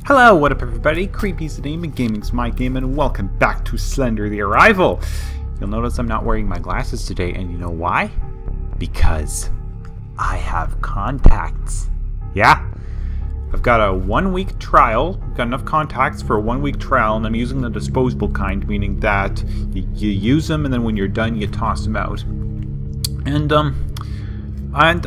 Hello, what up everybody? Creepy's the name and gaming's my game, and welcome back to Slender the Arrival. You'll notice I'm not wearing my glasses today, and you know why? Because I have contacts. Yeah, I've got a 1-week trial, got enough contacts for a 1-week trial, and I'm using the disposable kind, meaning that you use them and then when you're done you toss them out. And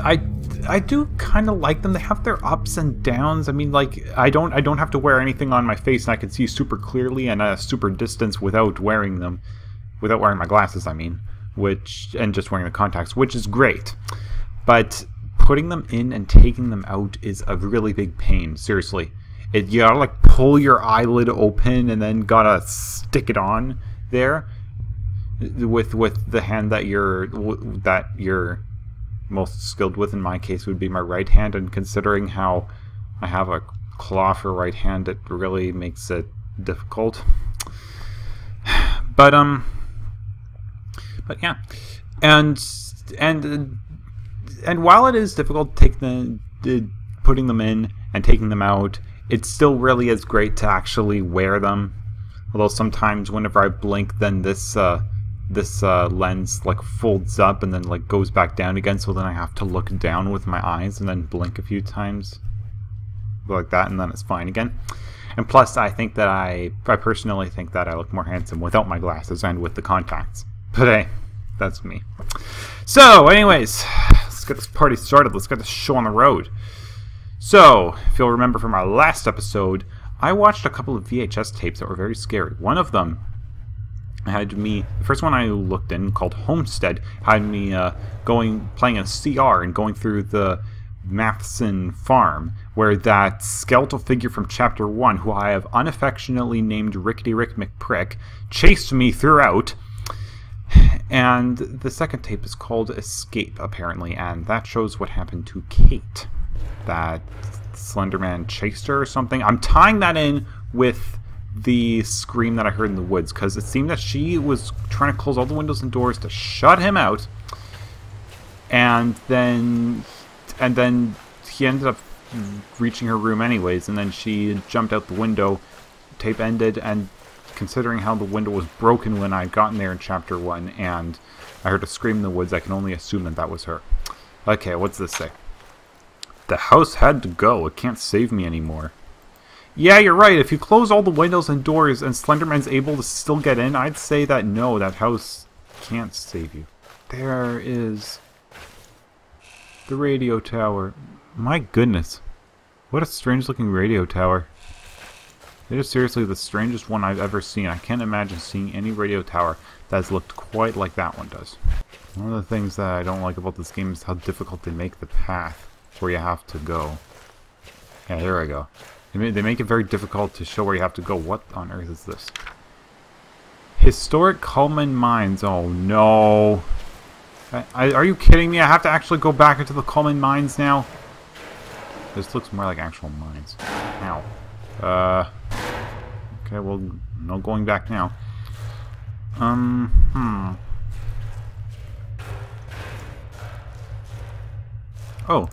I do kind of like them. They have their ups and downs. I mean, like, I don't have to wear anything on my face, and I can see super clearly and a super distance without wearing them, without wearing my glasses. I mean, and just wearing the contacts, which is great. But putting them in and taking them out is a really big pain. Seriously, you gotta like pull your eyelid open and then gotta stick it on there with the hand that you're most skilled with. In my case would be my right hand, and considering how I have a claw for right hand, it really makes it difficult. But yeah, and while it is difficult putting them in and taking them out, it still really is great to actually wear them. Although sometimes whenever I blink, then this lens like folds up and then like goes back down again, so then I have to look down with my eyes and then blink a few times like that, and then it's fine again. And plus, I think that I personally think that I look more handsome without my glasses and with the contacts. But hey, that's me. So anyways, let's get this party started. Let's get this show on the road. So if you'll remember from our last episode, I watched a couple of VHS tapes that were very scary. One of them the first one I looked in, called Homestead, had me playing a CR and going through the Matheson farm, where that skeletal figure from Chapter 1, who I have unaffectionately named Rickety Rick McPrick, chased me throughout. And the second tape is called Escape, apparently, and that shows what happened to Kate. That Slenderman chased her or something. I'm tying that in with the scream that I heard in the woods, because it seemed that she was trying to close all the windows and doors to shut him out, and then he ended up reaching her room anyways, and then she jumped out the window. Tape ended, and considering how the window was broken when I got in there in Chapter 1 and I heard a scream in the woods, I can only assume that was her. Okay, what's this say? The house had to go. It can't save me anymore. Yeah, you're right. If you close all the windows and doors and Slenderman's able to still get in, I'd say that no, that house can't save you. There is the radio tower. My goodness. What a strange looking radio tower. It is seriously the strangest one I've ever seen. I can't imagine seeing any radio tower that's looked quite like that one does. One of the things that I don't like about this game is how difficult they make the path where you have to go. Yeah, there I go. They make it very difficult to show where you have to go. What on earth is this? Historic Coleman Mines. Oh no. Are you kidding me? I have to actually go back into the Coleman Mines now? This looks more like actual mines. Ow. Okay, well, no going back now. Oh.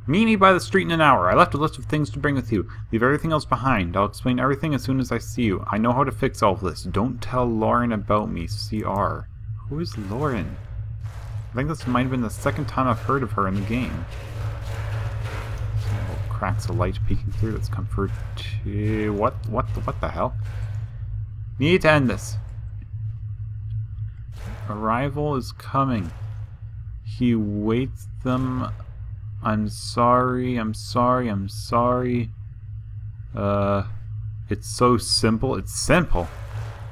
Meet me by the street in an hour. I left a list of things to bring with you. Leave everything else behind. I'll explain everything as soon as I see you. I know how to fix all of this. Don't tell Lauren about me. CR. Who is Lauren? I think this might have been the second time I've heard of her in the game. Little cracks of light peeking through. That's comfort. What the hell? Need to end this. Arrival is coming. He waits them. I'm sorry. It's so simple. It's simple.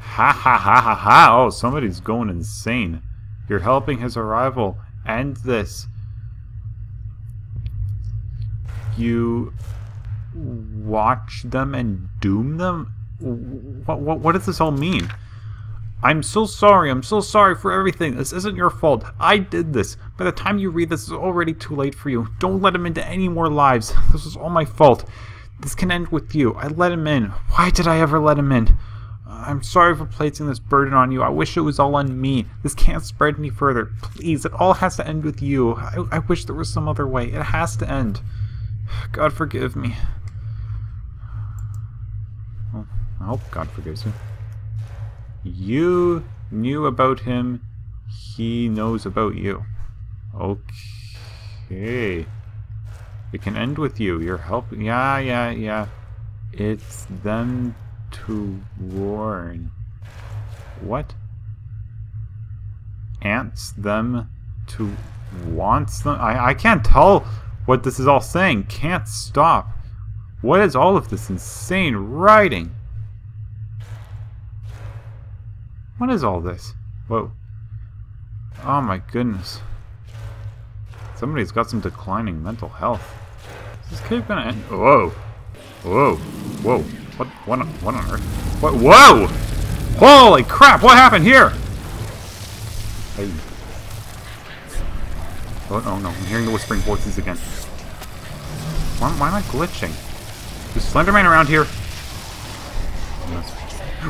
Ha ha ha ha ha. Oh, somebody's going insane. You're helping his arrival. End this. You watch them and doom them? What does this all mean? I'm so sorry for everything. This isn't your fault. I did this. By the time you read this, it's already too late for you. Don't let him into any more lives. This was all my fault. This can end with you. I let him in. Why did I ever let him in? I'm sorry for placing this burden on you. I wish it was all on me. This can't spread any further. Please, it all has to end with you. I wish there was some other way. It has to end. God forgive me. Well, I hope God forgives you. You knew about him. He knows about you. Okay. It can end with you. You're helping. Yeah. It's them to warn. What? Ants them to wants them? I can't tell what this is all saying. Can't stop. What is all of this insane writing? What is all this? Whoa. Oh my goodness. Somebody's got some declining mental health. Is this cave gonna end? Whoa. What on earth? What? Whoa! Holy crap, what happened here? Hey. Oh no, I'm hearing the whispering voices again. Why am I glitching? Is Slenderman around here?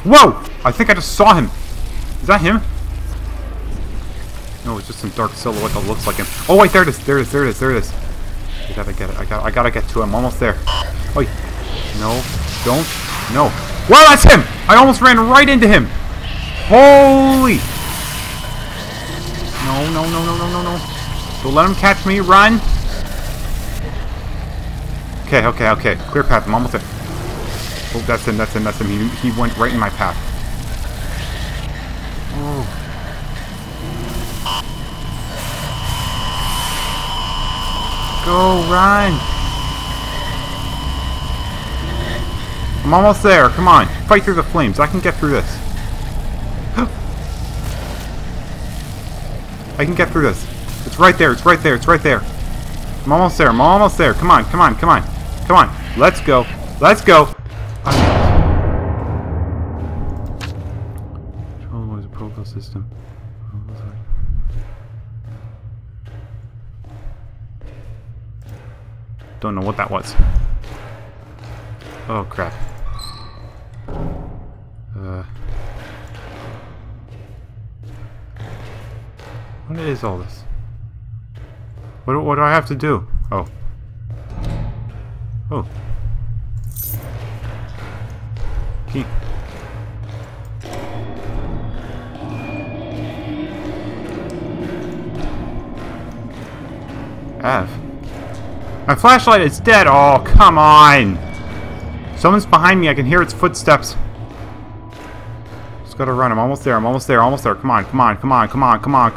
Whoa! I think I just saw him. Is that him? No, it's just some dark silhouette that looks like him. Oh wait, there it is. I gotta get it. I gotta get to him. I'm almost there. Wait. No. Don't. No. Well, that's him! I almost ran right into him. Holy! No. Don't let him catch me. Run! Okay. Clear path. I'm almost there. Oh, that's him. He went right in my path. Oh. Go, run! I'm almost there. Come on. Fight through the flames. I can get through this. I can get through this. It's right there. I'm almost there. Come on. Let's go. Control was a protocol system. Don't know what that was. Oh crap. What is all this? What do I have to do? Oh. Key. F. My flashlight is dead! Oh, come on! Someone's behind me, I can hear its footsteps. Just gotta run, I'm almost there. Come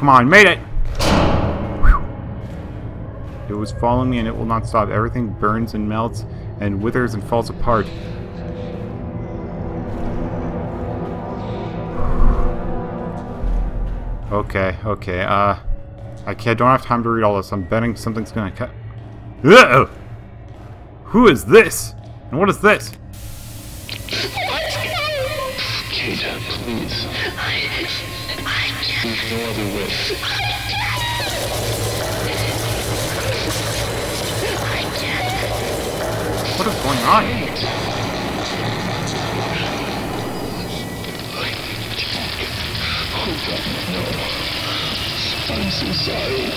on. Made it! Whew. It was following me and it will not stop. Everything burns and melts and withers and falls apart. Okay. I don't have time to read all this. I'm betting something's gonna cut. Ugh! Who is this? And what is this? Kata, please. I can't. There's no other way. I can't. What is going on? Oh God, no. I'm so sorry.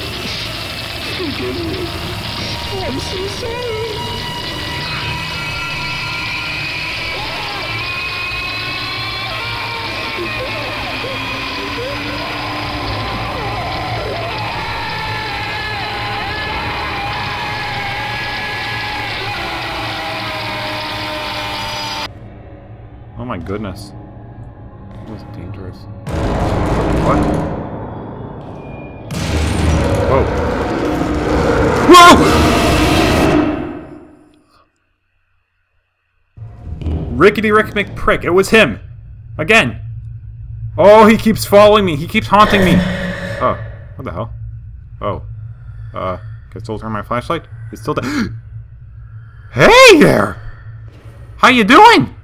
Forgive me. I'm so sorry. Oh my goodness. That was dangerous. What? Whoa! Rickety Rick McPrick. It was him! Again! Oh, he keeps following me. He keeps haunting me. Oh, what the hell? Oh. Can I still turn my flashlight? It's still there. Hey there! How you doing?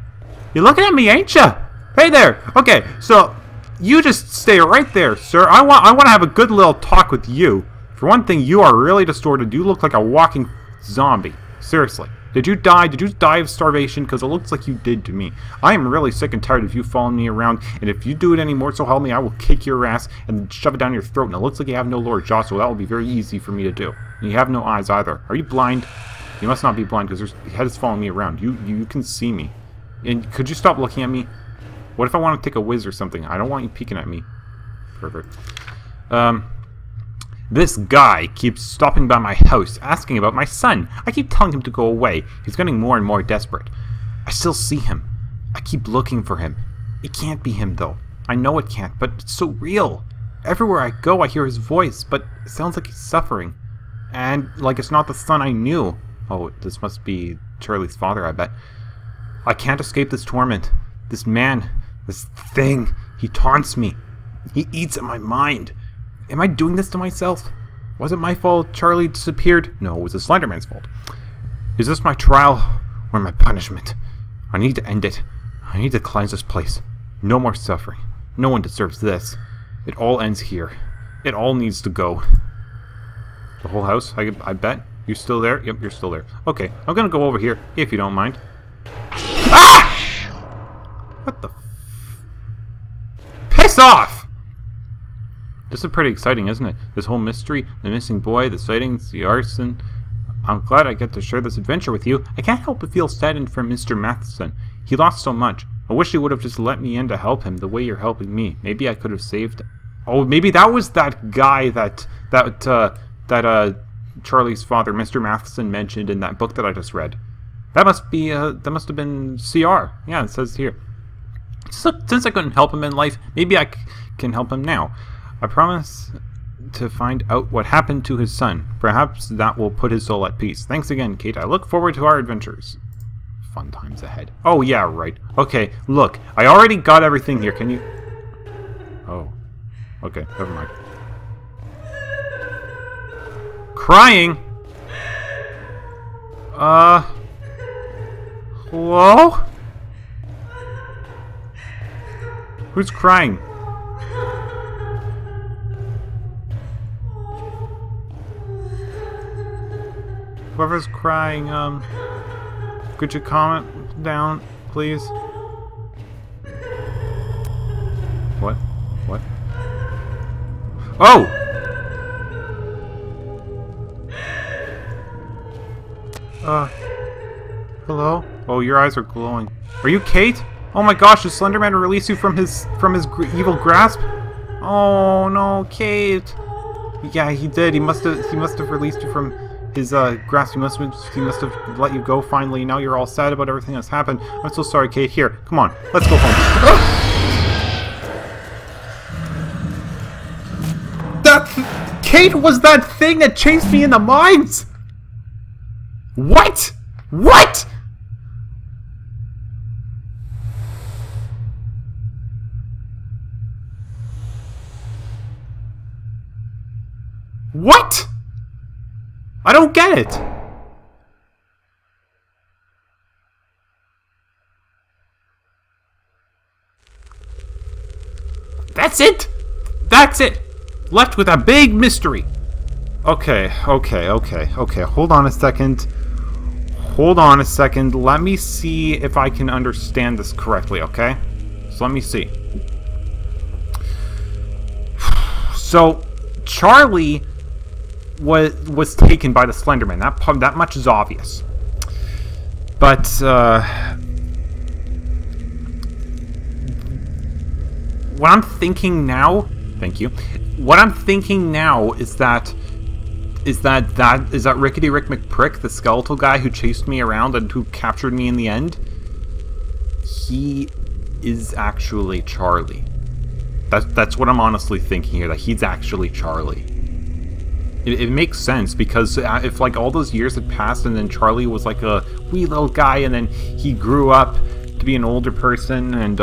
You're looking at me, ain't ya? Hey there! Okay, so you just stay right there, sir. I want to have a good little talk with you. For one thing, you are really distorted. You look like a walking zombie. Seriously. Did you die? Did you die of starvation? Because it looks like you did to me. I am really sick and tired of you following me around, and if you do it anymore, so help me, I will kick your ass and shove it down your throat. And it looks like you have no lower jaw, so that will be very easy for me to do. And you have no eyes either. Are you blind? You must not be blind, because your head is following me around. You can see me. And could you stop looking at me? What if I want to take a whiz or something? I don't want you peeking at me. Perfect. This guy keeps stopping by my house, asking about my son. I keep telling him to go away. He's getting more and more desperate. I still see him. I keep looking for him. It can't be him, though. I know it can't, but it's so real. Everywhere I go, I hear his voice, but it sounds like he's suffering. And like it's not the son I knew. Oh, this must be Charlie's father, I bet. I can't escape this torment. This man, this thing, he taunts me. He eats at my mind. Am I doing this to myself? Was it my fault Charlie disappeared? No, it was the Slenderman's fault. Is this my trial or my punishment? I need to end it. I need to cleanse this place. No more suffering. No one deserves this. It all ends here. It all needs to go. The whole house, I bet? You're still there? Yep, you're still there. Okay, I'm gonna go over here, if you don't mind. Ah! What the piss off! This is pretty exciting, isn't it? This whole mystery, the missing boy, the sightings, the arson. I'm glad I get to share this adventure with you. I can't help but feel saddened for Mr. Matheson. He lost so much. I wish you would have just let me in to help him the way you're helping me. Maybe I could have saved... Oh, maybe that was that guy that Charlie's father, Mr. Matheson, mentioned in that book that I just read. That must have been CR. Yeah, it says here. So, since I couldn't help him in life, maybe I can help him now. I promise to find out what happened to his son. Perhaps that will put his soul at peace. Thanks again, Kate. I look forward to our adventures. Fun times ahead. Oh, yeah, right. Okay, look. I already got everything here. Can you... Oh. Okay, never mind. Crying? Hello? Who's crying? Whoever's crying, could you comment down, please? What? What? Oh! Hello? Oh, your eyes are glowing. Are you Kate? Oh my gosh, did Slenderman release you from his evil grasp? Oh no, Kate! Yeah, he did. He must have released you from his grasp. He must have let you go finally. Now you're all sad about everything that's happened. I'm so sorry, Kate. Here, come on, let's go home. Kate was that thing that chased me in the mines! What? What? What? I don't get it. That's it. That's it. Left with a big mystery. Okay. Hold on a second. Let me see if I can understand this correctly, okay? So let me see. So, Charlie was taken by the Slenderman. That much is obvious. But, what I'm thinking now... Thank you. What I'm thinking now is that Rickety Rick McPrick, the skeletal guy who chased me around and who captured me in the end. He is actually Charlie. That's what I'm honestly thinking here. That he's actually Charlie. It makes sense because if like all those years had passed and then Charlie was like a wee little guy and then he grew up to be an older person and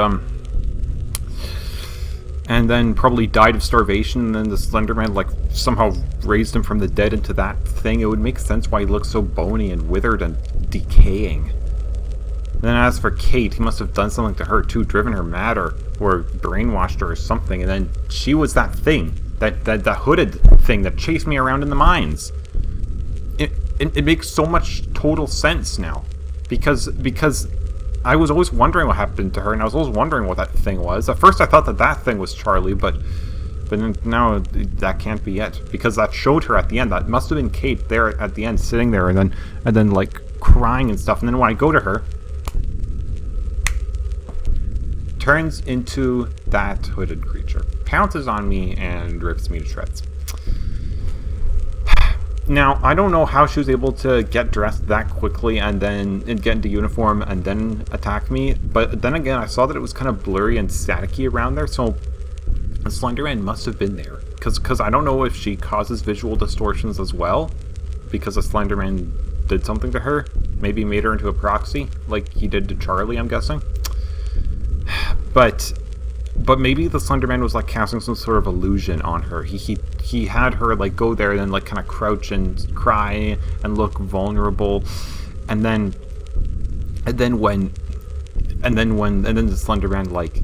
then probably died of starvation, and then the Slenderman like somehow raised him from the dead into that thing, it would make sense why he looks so bony and withered and decaying. And then as for Kate, he must have done something to her too, driven her mad or brainwashed her or something, and then she was that thing, that hooded thing that chased me around in the mines. It makes so much total sense now, because I was always wondering what happened to her, and I was always wondering what that thing was. At first I thought that thing was Charlie, but now that can't be it, because that showed her at the end. That must have been Kate there at the end, sitting there, and then like crying and stuff. And then when I go to her, turns into that hooded creature, pounces on me, and rips me to shreds. Now, I don't know how she was able to get dressed that quickly and then get into uniform and then attack me, but then again, I saw that it was kind of blurry and staticky around there, so the Slenderman must have been there. Because I don't know if she causes visual distortions as well, because the Slenderman did something to her. Maybe made her into a proxy, like he did to Charlie, I'm guessing. But maybe the Slenderman was like casting some sort of illusion on her. He had her like go there and then like kind of crouch and cry and look vulnerable, and then the Slenderman like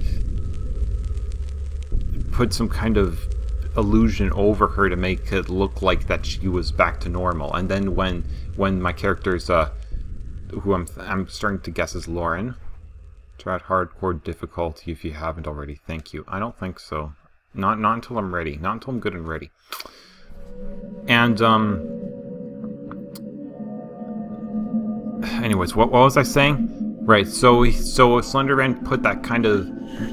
put some kind of illusion over her to make it look like that she was back to normal. And then when my character's who I'm starting to guess is Lauren. Try at hardcore difficulty if you haven't already. Thank you. I don't think so. Not until I'm ready. Not until I'm good and ready. And anyways, what was I saying? Right. So Slenderman put that kind of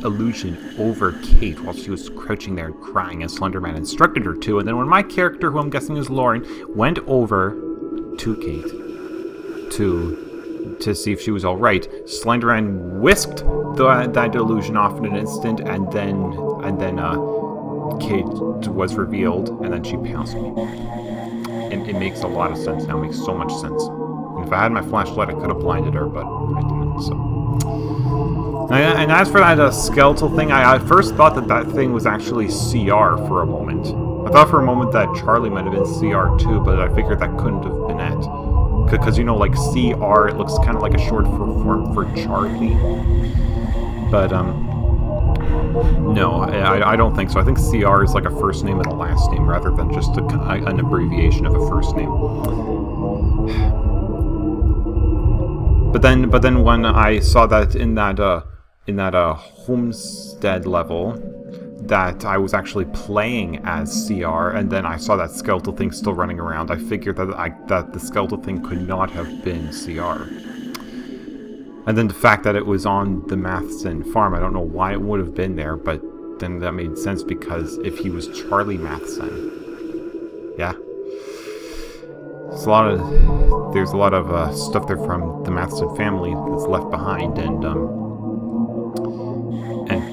illusion over Kate while she was crouching there and crying, as Slenderman instructed her to. And then when my character, who I'm guessing is Lauren, went over to Kate to see if she was all right, Slenderman whisked that illusion off in an instant, and then Kate was revealed, and then she pounced me. And it makes a lot of sense now. It makes so much sense. And if I had my flashlight, I could have blinded her, but I didn't. So. And as for that skeletal thing, I first thought that thing was actually CR for a moment. I thought for a moment that Charlie might have been CR too, but I figured that couldn't have been it. Because, you know, like CR, it looks kind of like a short form for Charlie. But, no, I don't think so. I think CR is like a first name and a last name rather than just an abbreviation of a first name. But then when I saw that in that homestead level, that I was actually playing as CR, and then I saw that skeletal thing still running around, I figured that the skeletal thing could not have been CR. And then the fact that it was on the Matheson farm, I don't know why it would have been there, but then that made sense, because if he was Charlie Matheson, yeah. There's a lot of stuff there from the Matheson family that's left behind, and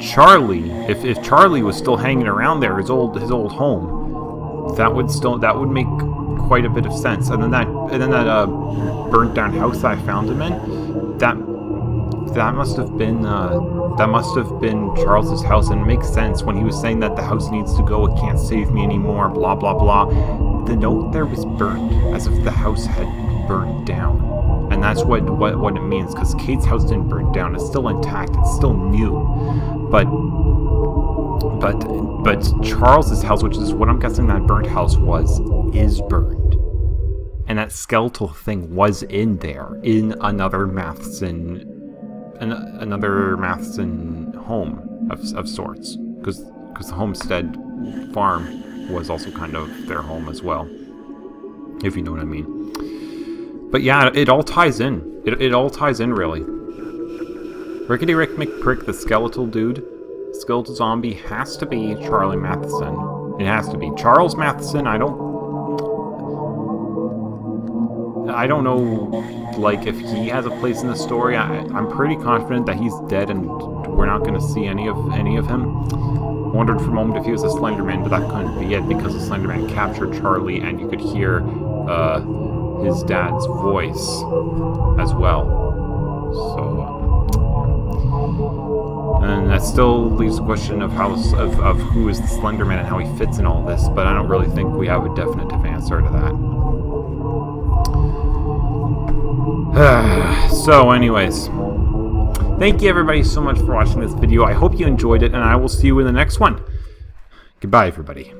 Charlie, if Charlie was still hanging around there, his old home, that would make quite a bit of sense. And then that burnt down house that I found him in, that must have been Charles's house, and it makes sense when he was saying that the house needs to go, it can't save me anymore, blah blah blah. The note there was burned, as if the house had burned down. And that's what it means, because Kate's house didn't burn down. It's still intact. It's still new. But Charles's house, which is what I'm guessing that burnt house was, is burned. And that skeletal thing was in there, in another Matheson home of sorts, because the homestead farm was also kind of their home as well, if you know what I mean. But yeah, it all ties in. It all ties in, really. Rickety Rick McPrick, the skeletal dude, skeletal zombie, has to be Charlie Matheson. It has to be. Charles Matheson, I don't know, like, if he has a place in the story. I'm pretty confident that he's dead and we're not going to see any of him. Wondered for a moment if he was a Slenderman, but that couldn't be it, because the Slenderman captured Charlie and you could hear his dad's voice as well. So, and that still leaves the question of who is the Slenderman and how he fits in all this, but I don't really think we have a definitive answer to that. So anyways, thank you everybody so much for watching this video. I hope you enjoyed it, and I will see you in the next one. Goodbye, everybody.